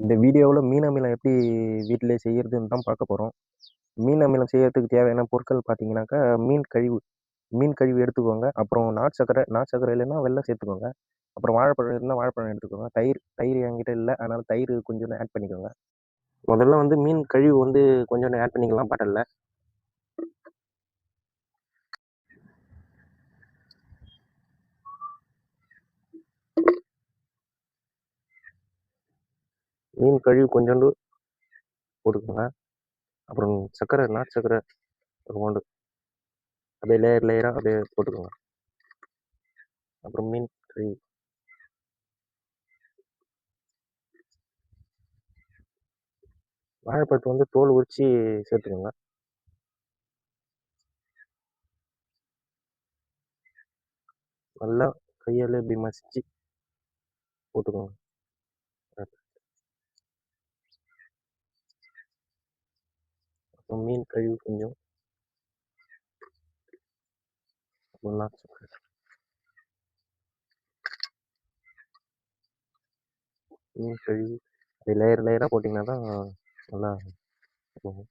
இந்த வீடியோவில் மீன் அமிலம் எப்படி வீட்டிலே செய்யறதுன்னு தான் பார்க்க போகிறோம். மீன் அமிலம் செய்யறதுக்கு தேவையான பொருட்கள் பார்த்தீங்கன்னாக்கா, மீன் கழிவு எடுத்துக்கோங்க. அப்புறம் நாட்டு சர்க்கரை இல்லைன்னா வெல்லம் சேர்த்துக்கோங்க. அப்புறம் வாழைப்பழம் இருந்தால் வாழைப்பழம் எடுத்துக்கோங்க. தயிர் தயிர் என்கிட்ட இல்லை, அதனால் தயிர் கொஞ்சோண்டு ஆட் பண்ணிக்கோங்க. முதல்ல வந்து மீன் கழிவு வந்து கொஞ்சோண்டு ஆட் பண்ணிக்கலாம் பாட்டிலில். மீன் கழிவு கொஞ்சோண்டு போட்டுக்கோங்க. அப்புறம் நாட்டு சர்க்கரை கொஞ்சோண்டு அப்படியே லேயர் லேயராக அப்படியே போட்டுக்கோங்க. அப்புறம் மீன் கழிவு வாழைப்பழத்தை வந்து தோல் உரித்து சேர்த்துக்கோங்க. நல்லா கையால் இப்படி மசிச்சு போட்டுக்கோங்க. அப்புறம் மீன் கழிவு கொஞ்சம், அப்புறம் நாட்டு சர்க்கரை, மீன் கழுவி அது லேயர் லேயராக போட்டிங்கன்னா தான் நல்லா இருக்கும்.